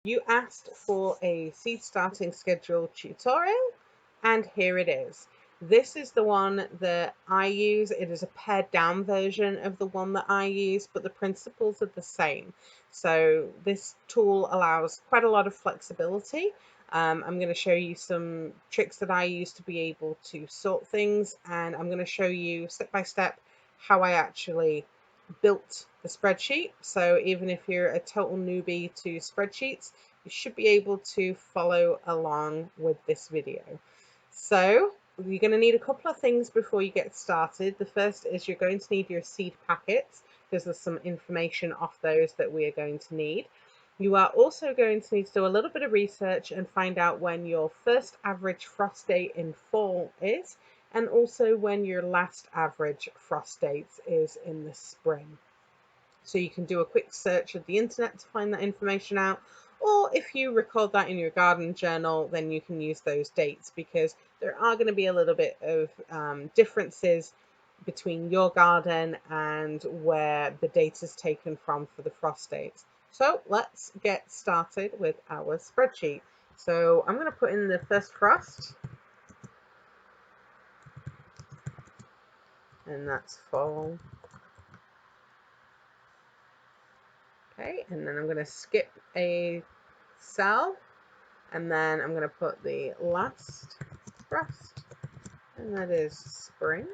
You asked for a seed starting schedule tutorial, and here it is. This is the one that I use. It is a pared down version of the one that I use, but the principles are the same. So this tool allows quite a lot of flexibility. I'm going to show you some tricks that I use to be able to sort things, and I'm going to show you step by step how I actually built the spreadsheet. So even if you're a total newbie to spreadsheets, you should be able to follow along with this video. So you're going to need a couple of things before you get started. The first is you're going to need your seed packets, because there's some information off those that we are going to need. You are also going to need to do a little bit of research and find out when your first average frost date in fall is, and also when your last average frost date is in the spring. So you can do a quick search of the internet to find that information out, or if you record that in your garden journal, then you can use those dates, because there are going to be a little bit of differences between your garden and where the data is taken from for the frost dates. So let's get started with our spreadsheet. So I'm going to put in the first frost, and that's fall. Okay, and then I'm going to skip a cell, and then I'm going to put the last frost, and that is spring.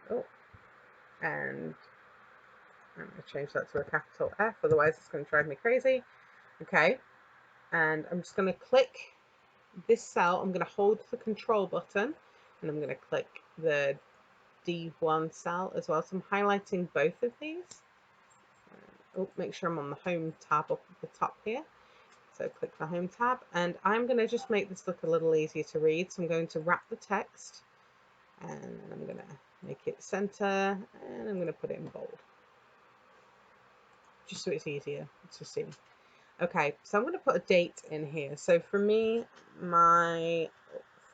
Oh, and I'm going to change that to a capital F, otherwise it's going to drive me crazy. Okay, and I'm just going to click this cell. I'm going to hold the control button, and I'm going to click the D1 cell as well. So I'm highlighting both of these. Oh, make sure I'm on the home tab up at the top here. So click the home tab, and I'm going to just make this look a little easier to read. So I'm going to wrap the text, and I'm going to make it center, and I'm going to put it in bold, just so it's easier to see. Okay, so I'm going to put a date in here. So for me, my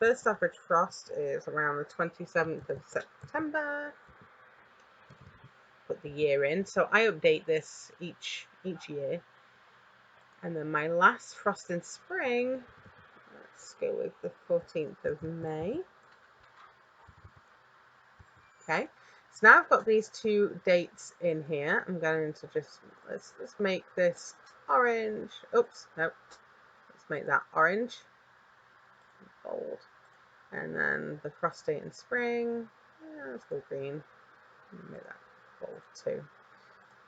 first average frost is around the 27th of September. Put the year in. So I update this each year. And then my last frost in spring, let's go with the 14th of May. Okay, so now I've got these two dates in here. I'm going to just, let's make this orange. Oops, nope. Let's make that orange, bold. And then the frost date in spring, let's go green. Make that bold too.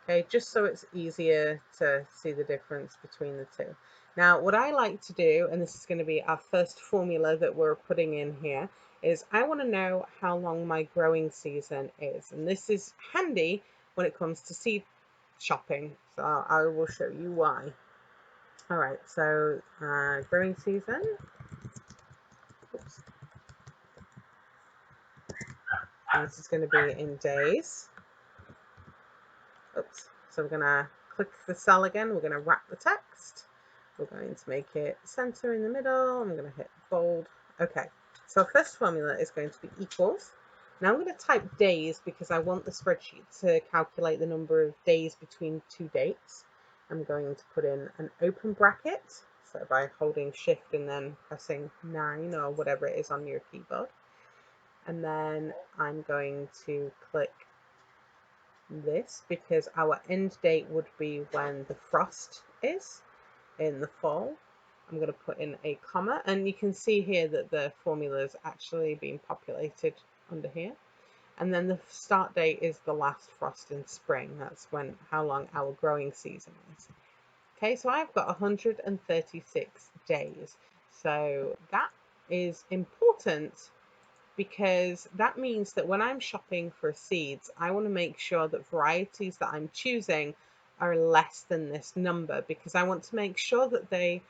Okay, just so it's easier to see the difference between the two. Now, what I like to do, and this is going to be our first formula that we're putting in here, is I want to know how long my growing season is. And this is handy when it comes to seed shopping. So I will show you why. All right, so growing season. Oops. And this is going to be in days. Oops. So we're going to click the cell again. We're going to wrap the text. We're going to make it center in the middle. I'm going to hit bold. Okay. So our first formula is going to be equals. Now I'm going to type days because I want the spreadsheet to calculate the number of days between two dates. I'm going to put in an open bracket. So by holding shift and then pressing 9 or whatever it is on your keyboard. And then I'm going to click this because our end date would be when the frost is in the fall. I'm going to put in a comma, and you can see here that the formula is actually being populated under here. And then the start date is the last frost in spring. That's when how long our growing season is. Okay, so I've got 136 days. So that is important because that means that when I'm shopping for seeds, I want to make sure that varieties that I'm choosing are less than this number, because I want to make sure that they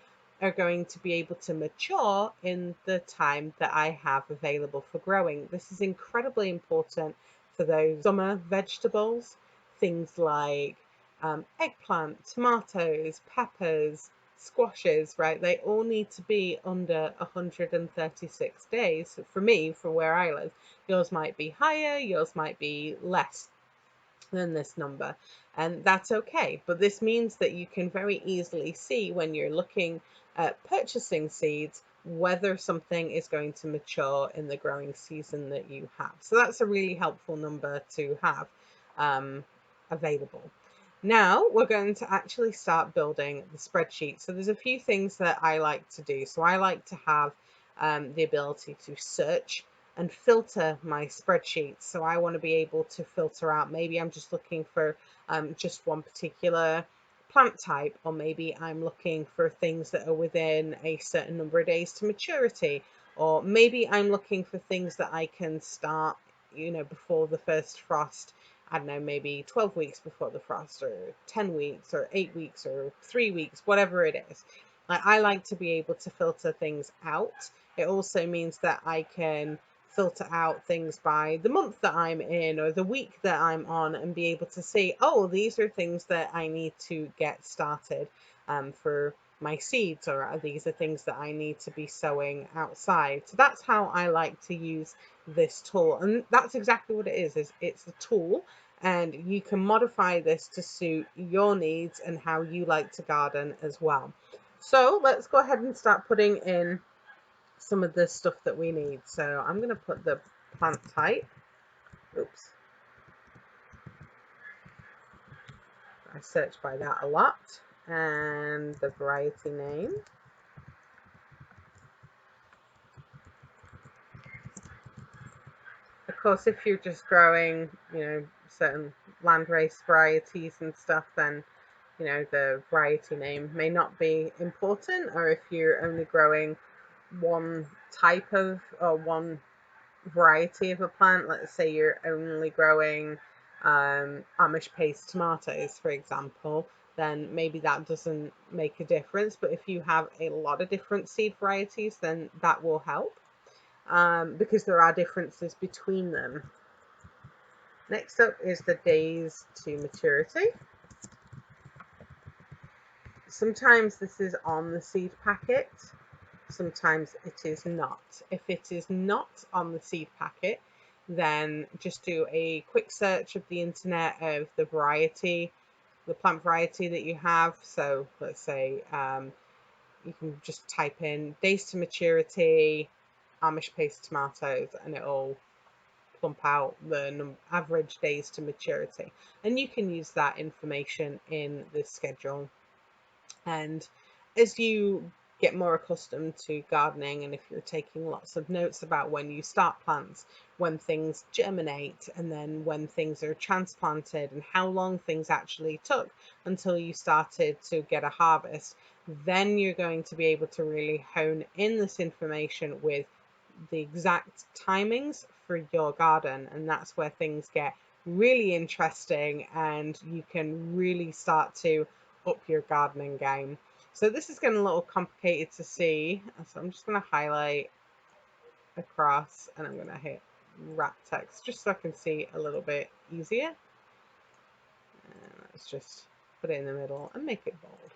are going to be able to mature in the time that I have available for growing. This is incredibly important for those summer vegetables, things like eggplant, tomatoes, peppers, squashes, right? They all need to be under 136 days. For me, from where I live, yours might be higher, yours might be less. than this number, and that's okay. But this means that you can very easily see when you're looking at purchasing seeds whether something is going to mature in the growing season that you have. So that's a really helpful number to have available. Now we're going to actually start building the spreadsheet. So there's a few things that I like to do. So I like to have the ability to search and filter my spreadsheets. So I want to be able to filter out, maybe I'm just looking for just one particular plant type, or maybe I'm looking for things that are within a certain number of days to maturity, or maybe I'm looking for things that I can start, before the first frost. I don't know, maybe 12 weeks before the frost, or 10 weeks, or 8 weeks, or 3 weeks, whatever it is. I like to be able to filter things out. It also means that I can filter out things by the month that I'm in or the week that I'm on, and be able to see, oh, these are things that I need to get started for my seeds, or these are things that I need to be sowing outside. So that's how I like to use this tool, and that's exactly what it is it's a tool, and you can modify this to suit your needs and how you like to garden as well. So let's go ahead and start putting in some of the stuff that we need. So I'm going to put the plant type. Oops. I search by that a lot. And the variety name. Of course, if you're just growing, certain landrace varieties and stuff, then, the variety name may not be important. Or if you're only growing one type of, or one variety of a plant, let's say you're only growing Amish paste tomatoes, for example, then maybe that doesn't make a difference. But if you have a lot of different seed varieties, then that will help, because there are differences between them. Next up is the days to maturity. Sometimes this is on the seed packet, sometimes it is not. If it is not on the seed packet, then just do a quick search of the internet of the variety, the plant variety that you have. So let's say you can just type in days to maturity, Amish paste tomatoes, and it'll plump out the average days to maturity. And you can use that information in the schedule. And as you get more accustomed to gardening, and if you're taking lots of notes about when you start plants, when things germinate, and then when things are transplanted, and how long things actually took until you started to get a harvest, then you're going to be able to really hone in this information with the exact timings for your garden. And that's where things get really interesting, and you can really start to up your gardening game. So this is getting a little complicated to see. So I'm just going to highlight across, and I'm going to hit wrap text just so I can see a little bit easier. And let's just put it in the middle and make it bold.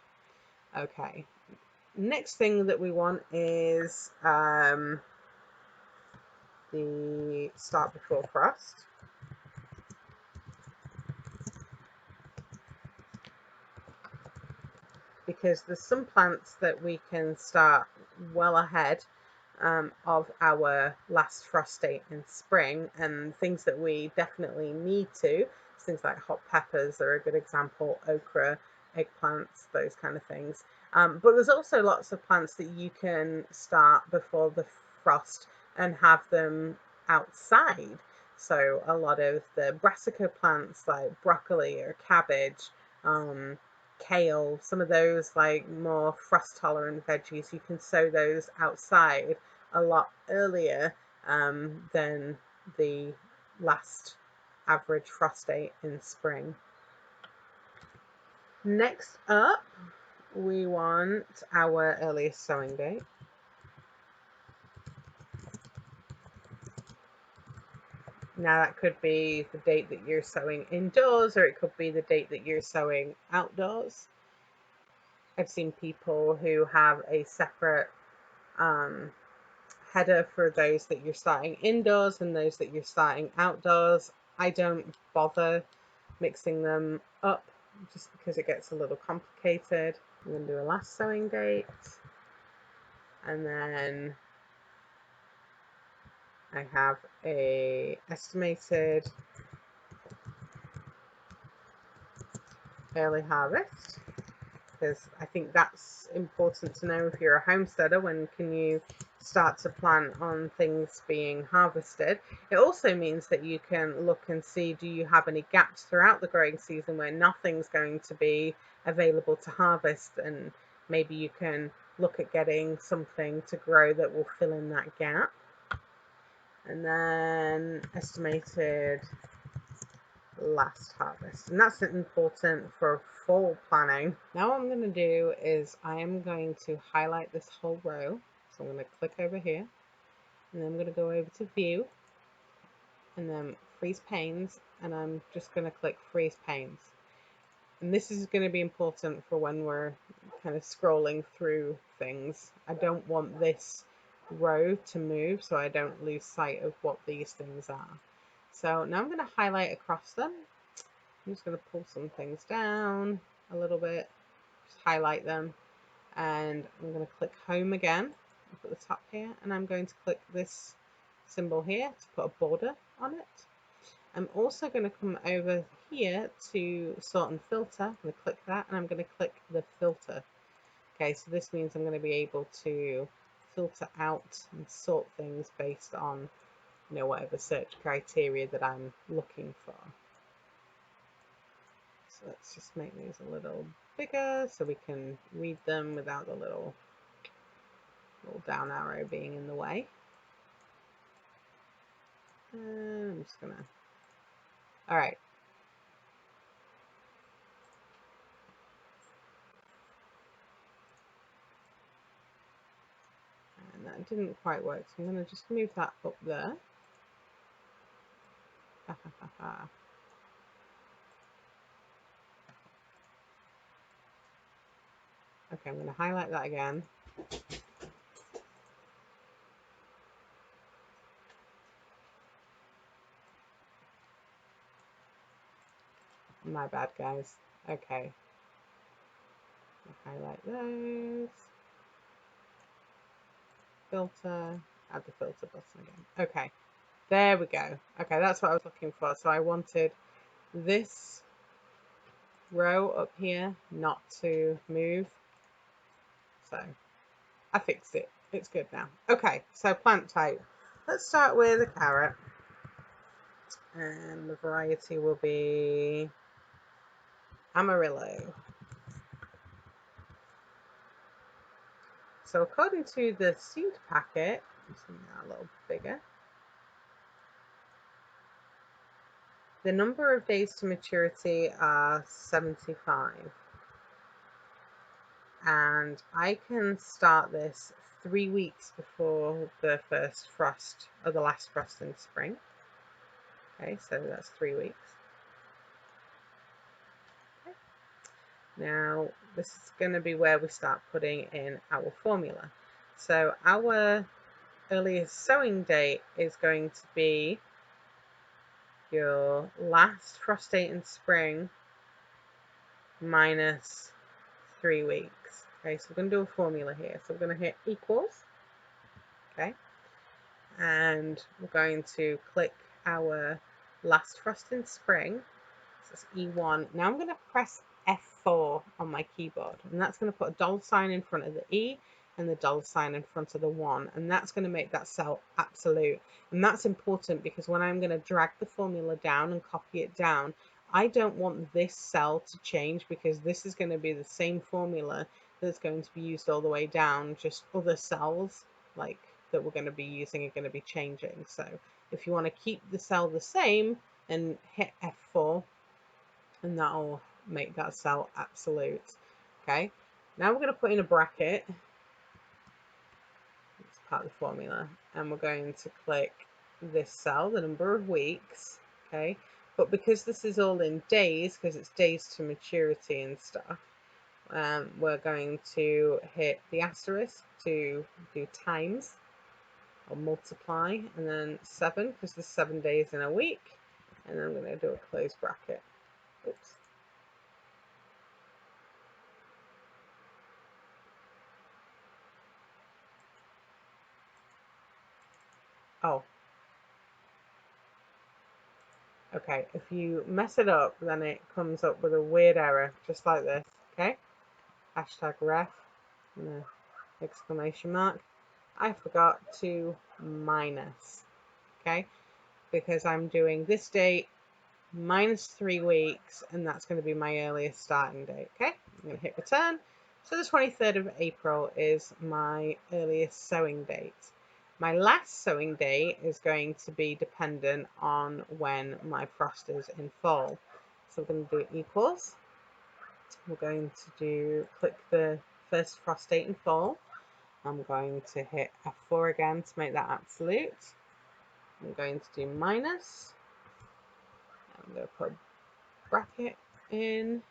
Okay. Next thing that we want is the start before frost. Because there's some plants that we can start well ahead of our last frost date in spring, and things that we definitely need to, things like hot peppers are a good example, okra, eggplants, those kind of things. But there's also lots of plants that you can start before the frost and have them outside. So a lot of the brassica plants like broccoli or cabbage, kale, some of those like more frost tolerant veggies, you can sow those outside a lot earlier than the last average frost date in spring. Next up, we want our earliest sowing date. Now that could be the date that you're sowing indoors, or it could be the date that you're sowing outdoors. I've seen people who have a separate header for those that you're starting indoors and those that you're starting outdoors. I don't bother mixing them up just because it gets a little complicated. I'm going to do a last sowing date, and then I have a estimated early harvest, because I think that's important to know if you're a homesteader. When can you start to plan on things being harvested? It also means that you can look and see, do you have any gaps throughout the growing season where nothing's going to be available to harvest, and maybe you can look at getting something to grow that will fill in that gap. And then estimated last harvest, and that's important for fall planning. Now what I'm going to do is I am going to highlight this whole row, so I'm going to click over here, and then I'm going to go over to view, and then freeze panes, and I'm just going to click freeze panes. And this is going to be important for when we're kind of scrolling through things. I don't want this row to move, so I don't lose sight of what these things are. So now I'm going to highlight across them. I'm just going to pull some things down a little bit, just highlight them, and I'm going to click home again up at the top here, and I'm going to click this symbol here to put a border on it. I'm also going to come over here to sort and filter. I'm going to click that, and I'm going to click the filter. Okay, so this means I'm going to be able to filter out and sort things based on, whatever search criteria that I'm looking for. So let's just make these a little bigger so we can read them without the little down arrow being in the way. And I'm just gonna, all right. And that didn't quite work, so I'm gonna just move that up there. Okay, I'm gonna highlight that again. My bad, guys. Okay. Highlight those. Filter. Add the filter button again. Okay. There we go. Okay, that's what I was looking for. So I wanted this row up here not to move. So I fixed it. It's good now. Okay, so plant type. Let's start with a carrot. And the variety will be Amarillo. So according to the seed packet, let's make that a little bigger. The number of days to maturity are 75. And I can start this 3 weeks before the first frost, or the last frost in spring. Okay, so that's 3 weeks. Okay. Now, this is going to be where we start putting in our formula. So our earliest sowing date is going to be your last frost date in spring minus 3 weeks. Okay, so we're going to do a formula here. So we're going to hit equals. Okay, and we're going to click our last frost in spring. So it's E1. Now I'm going to press F4 on my keyboard, and that's going to put a $sign in front of the E and the $sign in front of the 1, and that's going to make that cell absolute. And that's important because when I'm going to drag the formula down and copy it down, I don't want this cell to change, because this is going to be the same formula that's going to be used all the way down, just other cells like that we're going to be using are going to be changing. So if you want to keep the cell the same, then hit F4, and that'll make that cell absolute. Okay, now we're going to put in a bracket. It's part of the formula, and we're going to click this cell, the number of weeks. Okay, but because this is all in days, because it's days to maturity and stuff, we're going to hit the asterisk to do times or multiply, and then 7, because there's 7 days in a week, and then I'm going to do a close bracket. Oops. Oh, okay. If you mess it up, then it comes up with a weird error, just like this. Okay. Hashtag ref. And the exclamation mark. I forgot to minus. Okay. Because I'm doing this date minus 3 weeks, and that's going to be my earliest starting date. Okay, I'm going to hit return. So the 23rd of April is my earliest sowing date. My last sowing date is going to be dependent on when my frost is in fall. So we're going to do equals. We're going to click the first frost date in fall. I'm going to hit F4 again to make that absolute. I'm going to do minus. I'm going to put bracket in.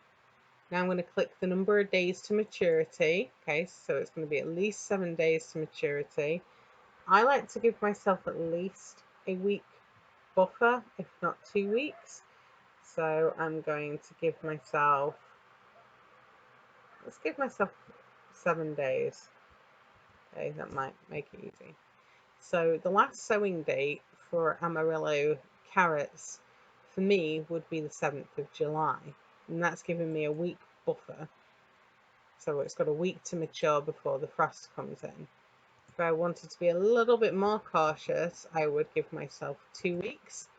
Now I'm going to click the number of days to maturity. Okay, so it's going to be at least 7 days to maturity. I like to give myself at least a week buffer, if not 2 weeks. So I'm going to give myself, let's give myself 7 days. Okay, that might make it easy. So the last sowing date for Amarillo carrots for me would be the 7th of July. And that's giving me a week buffer. So it's got a week to mature before the frost comes in. If I wanted to be a little bit more cautious, I would give myself 2 weeks.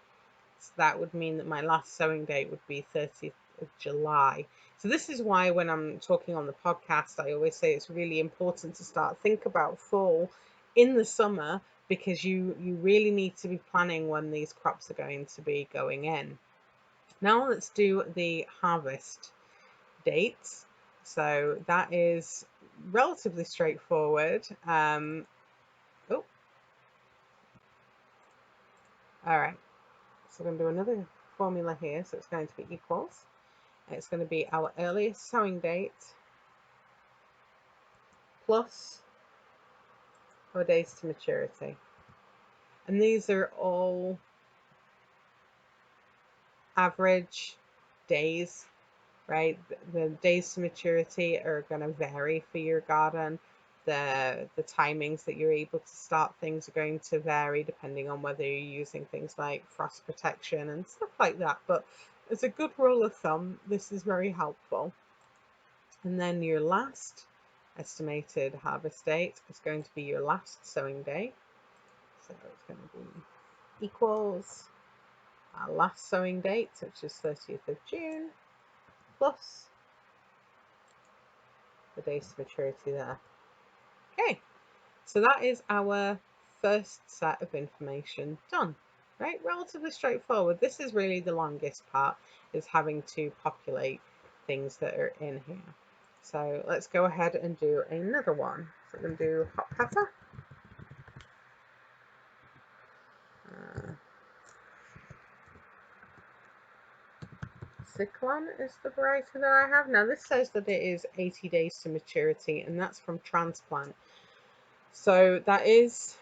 So that would mean that my last sowing date would be 30th of July. So this is why when I'm talking on the podcast, I always say it's really important to think about fall in the summer, because you really need to be planning when these crops are going to be going in. Now let's do the harvest dates. So that is relatively straightforward. Oh, all right. So we're going to do another formula here. So it's going to be equals. It's going to be our earliest sowing date plus our days to maturity. And these are all average days, right? The days to maturity are going to vary for your garden. The timings that you're able to start things are going to vary depending on whether you're using things like frost protection and stuff like that. But as a good rule of thumb, this is very helpful. And then your last estimated harvest date is going to be your last sowing day. So it's going to be equals our last sowing date, which is 30th of June, plus the days to maturity there. Okay, so that is our first set of information done, right? Relatively straightforward. This is really the longest part, is having to populate things that are in here. So let's go ahead and do another one. So I'm going to do hot pepper. Cyclone is the variety that I have. Now this says that it is 80 days to maturity, and that's from transplant. So that is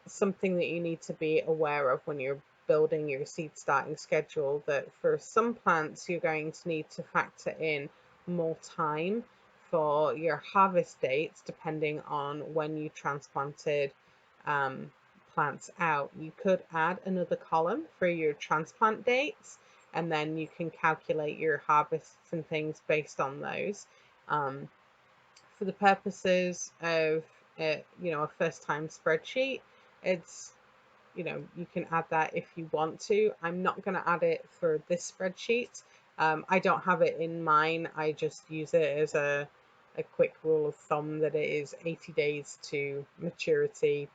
something that you need to be aware of when you're building your seed starting schedule, that for some plants you're going to need to factor in more time for your harvest dates depending on when you transplanted plants out. You could add another column for your transplant dates, and then you can calculate your harvests and things based on those. For the purposes of a first time spreadsheet, it's you can add that if you want to. I'm not going to add it for this spreadsheet. I don't have it in mine. I just use it as a quick rule of thumb that it is 80 days to maturity,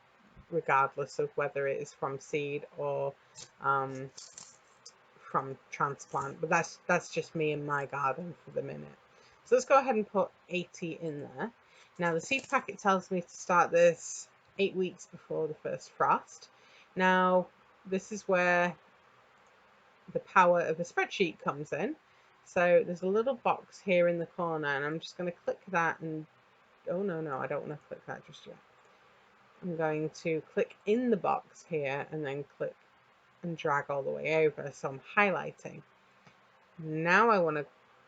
regardless of whether it is from seed or from transplant. But that's just me in my garden for the minute. So let's go ahead and put 80 in there. Now the seed packet tells me to start this 8 weeks before the first frost. Now this is where the power of a spreadsheet comes in. So there's a little box here in the corner, and I'm just going to click that, and oh no, I don't want to click that just yet. I'm going to click in the box here and then click and drag all the way over. So I'm highlighting. Now I want to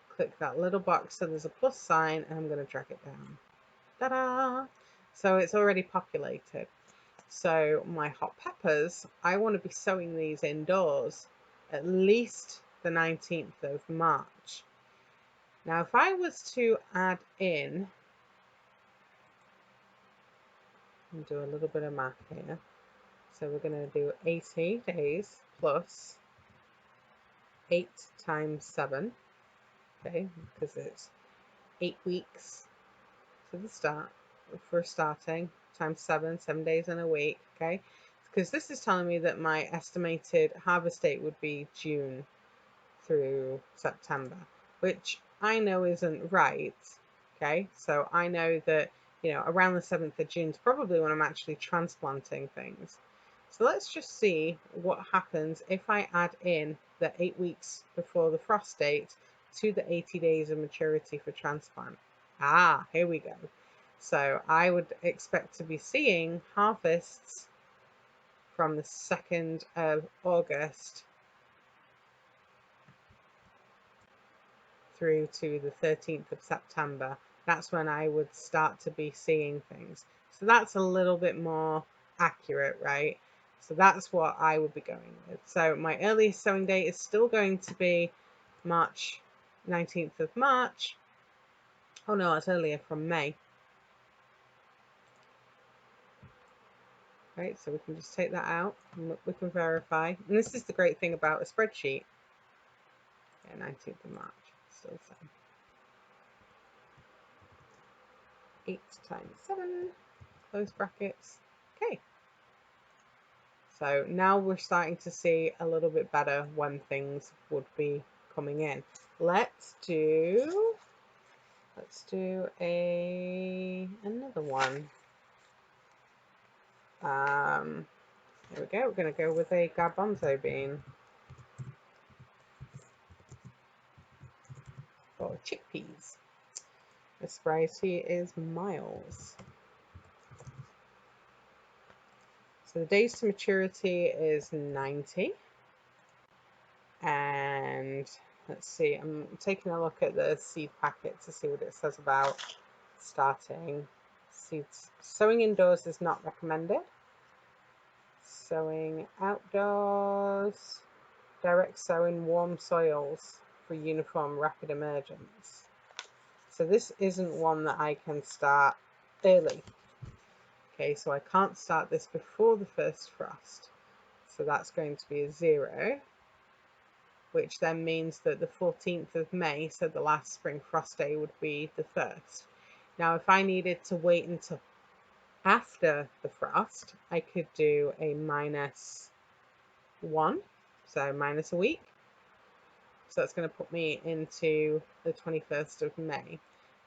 click that little box so there's a plus sign, and I'm going to drag it down. Ta-da! So it's already populated. So my hot peppers, I want to be sowing these indoors at least the 19th of March. Now, if I was to add in and do a little bit of math here, so we're going to do 80 days plus 8 times 7, okay, because it's 8 weeks to the start for starting, times 7 days in a week, okay, because this is telling me that my estimated harvest date would be June through September, which I know isn't right, okay, so I know that, you know, around the 7th of June is probably when I'm actually transplanting things. So let's just see what happens if I add in the 8 weeks before the frost date to the 80 days of maturity for transplant. Ah, here we go. So I would expect to be seeing harvests from the 2nd of August through to the 13th of September. That's when I would start to be seeing things. So that's a little bit more accurate, right? So that's what I would be going with. So my earliest sowing date is still going to be March, 19th of March. Oh no, it's earlier, from May. Right, so we can just take that out and we can verify. And this is the great thing about a spreadsheet. Yeah, 19th of March, still the same. 8 times 7, close brackets. Okay. So now we're starting to see a little bit better when things would be coming in. Let's do another one. Here we go. We're going to go with a garbanzo bean or chickpeas. This variety is Miles. So the days to maturity is 90. And let's see, I'm taking a look at the seed packet to see what it says about starting seeds. Sowing indoors is not recommended. Sowing outdoors, direct sow in warm soils for uniform rapid emergence. So this isn't one that I can start early. Okay, so I can't start this before the first frost. So that's going to be a 0, which then means that the 14th of May, so the last spring frost day, would be the 1st. Now, if I needed to wait until after the frost, I could do a -1, so minus a week. So that's going to put me into the 21st of May.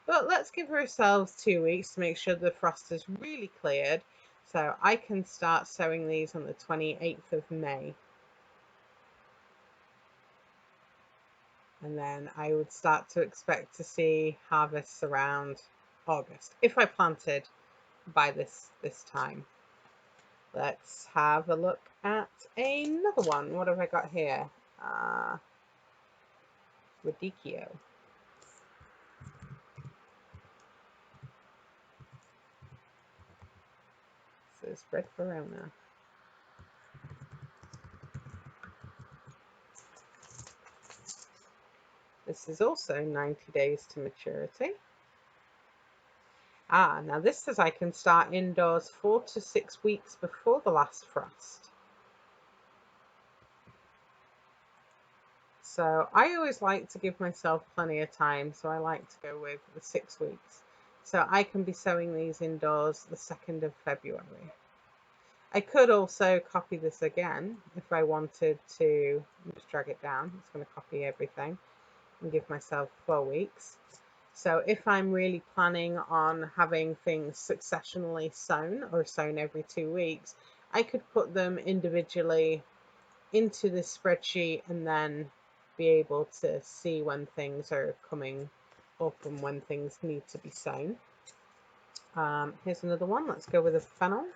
But let's give ourselves 2 weeks to make sure the frost is really cleared. So I can start sowing these on the 28th of May. And then I would start to expect to see harvests around August, if I planted by this time. Let's have a look at another one. What have I got here? Radicchio. So spread Verona. This is also 90 days to maturity. Now this says I can start indoors 4 to 6 weeks before the last frost. So I always like to give myself plenty of time, so I like to go with the 6 weeks. So I can be sowing these indoors the 2nd of February. I could also copy this again if I wanted to. Just drag it down. It's going to copy everything and give myself 4 weeks. So if I'm really planning on having things successionally sown or sown every 2 weeks, I could put them individually into this spreadsheet and then be able to see when things are coming up and when things need to be sown. Here's another one. Let's go with a fennel.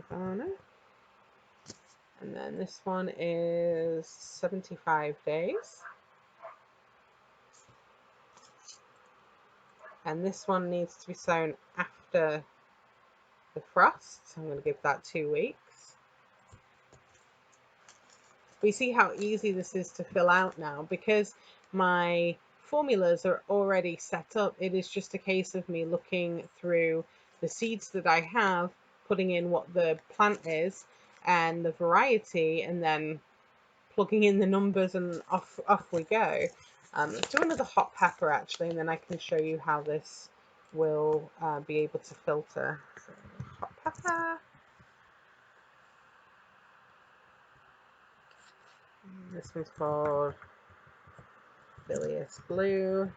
Ghana. And then this one is 75 days. And this one needs to be sown after the frost, so I'm going to give that 2 weeks. We see how easy this is to fill out now because my formulas are already set up. It is just a case of me looking through the seeds that I have, putting in what the plant is and the variety, and then plugging in the numbers, and off we go. Let's do another hot pepper actually, and then I can show you how this will be able to filter. So, hot pepper. This one's called Bilious Blue.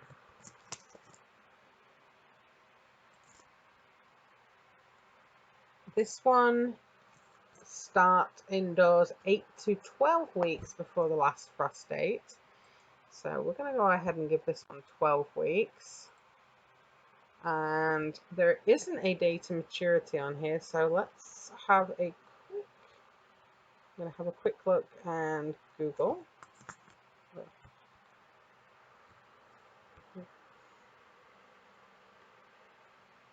This one start indoors 8 to 12 weeks before the last frost date. So we're going to go ahead and give this one 12 weeks. And there isn't a day to maturity on here, so let's have a quick, I'm going to have a quick look and Google.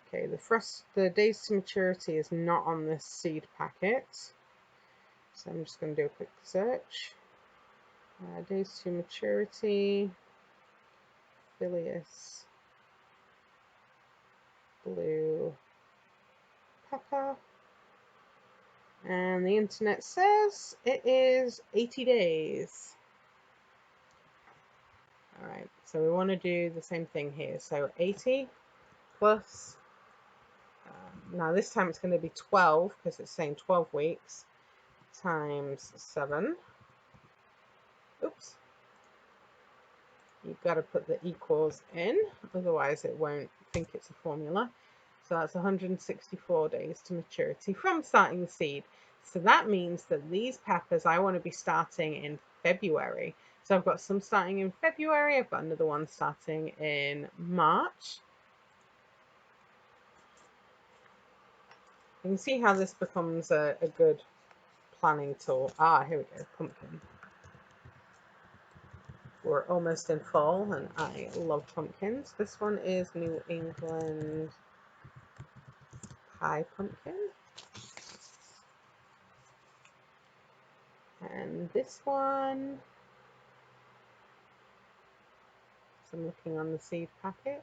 Okay, the days to maturity is not on this seed packet. So I'm just going to do a quick search. Days to maturity, Bilious Blue pepper. And the internet says it is 80 days. All right, so we want to do the same thing here. So 80 plus, now this time it's going to be 12 because it's saying 12 weeks times 7. Oops. You've got to put the equals in, otherwise it won't think it's a formula. So that's 164 days to maturity from starting the seed. So that means that these peppers I want to be starting in February. So I've got some starting in February, I've got another one starting in March. You can see how this becomes a good planning tool. Here we go, pumpkin. We're almost in fall and I love pumpkins. This one is New England pie pumpkin. And this one, so I'm looking on the seed packet.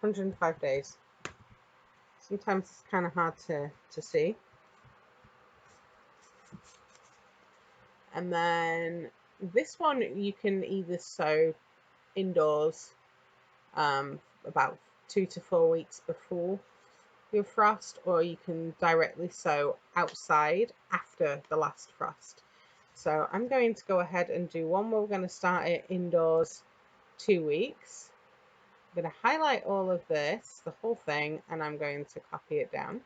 105 days. Sometimes it's kind of hard to see. And then this one you can either sow indoors about 2 to 4 weeks before your frost, or you can directly sow outside after the last frost. So I'm going to go ahead and do one where we're going to start it indoors 2 weeks. I'm going to highlight all of this, the whole thing, and I'm going to copy it down.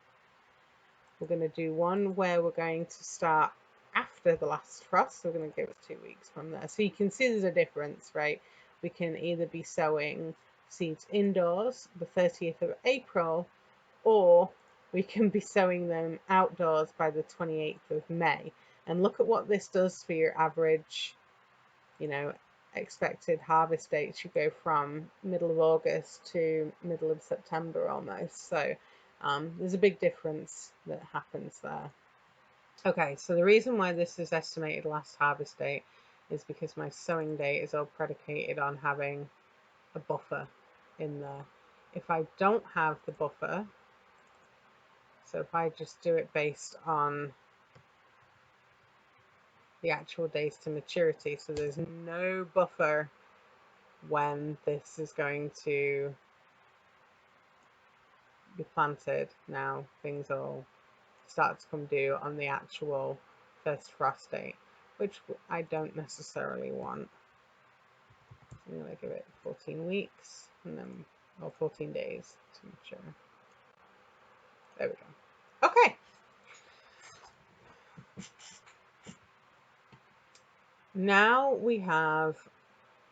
We're going to do one where we're going to start after the last frost, so we're going to give it 2 weeks from there. So you can see there's a difference, right? We can either be sowing seeds indoors the 30th of April, or we can be sowing them outdoors by the 28th of May. And look at what this does for your average, expected harvest dates. You go from middle of August to middle of September almost. So there's a big difference that happens there. Okay, so the reason why this is estimated last harvest date is because my sowing date is all predicated on having a buffer in there. If I don't have the buffer, so if I just do it based on the actual days to maturity, so there's no buffer when this is going to be planted. Now things will start to come due on the actual first frost date, which I don't necessarily want. So I'm going to give it 14 weeks and then, or 14 days to mature. There we go. Okay. Now we have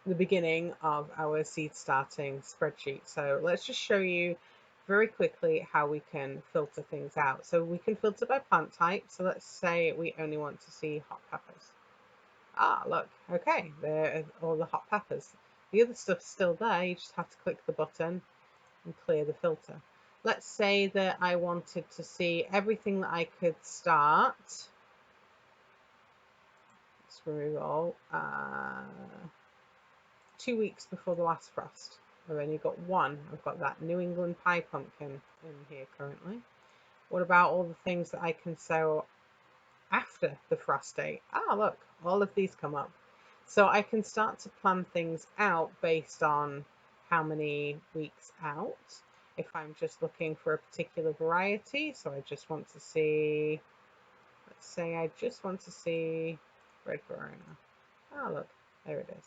the beginning of our seed starting spreadsheet. So let's just show you very quickly how we can filter things out. So we can filter by plant type. So let's say we only want to see hot peppers. Ah, look, okay, there are all the hot peppers. The other stuff's still there, you just have to click the button and clear the filter. Let's say that I wanted to see everything that I could start. Let's remove all. 2 weeks before the last frost. I've only got one. I've got that New England pie pumpkin in here currently. What about all the things that I can sow after the frost date? Ah, look, all of these come up. So I can start to plan things out based on how many weeks out. If I'm just looking for a particular variety, so I just want to see, let's say I just want to see red Verona. Ah, look, there it is.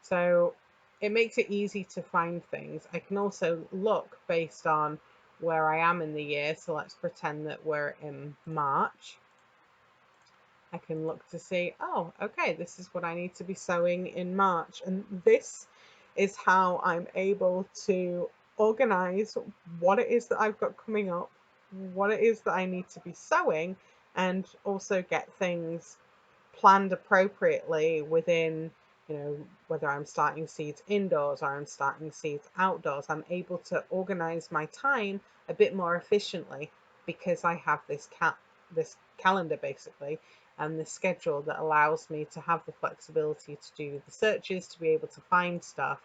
So it makes it easy to find things. I can also look based on where I am in the year. So let's pretend that we're in March. I can look to see, oh, okay, this is what I need to be sowing in March. And this is how I'm able to organize what it is that I've got coming up, what it is that I need to be sowing, and also get things planned appropriately within, whether I'm starting seeds indoors or I'm starting seeds outdoors. I'm able to organize my time a bit more efficiently because I have this calendar basically, and the schedule that allows me to have the flexibility to do the searches, to be able to find stuff,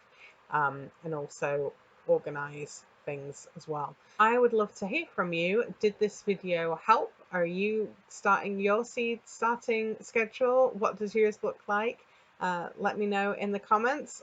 and also organize things as well. I would love to hear from you. Did this video help? Are you starting your seed starting schedule? What does yours look like? Let me know in the comments.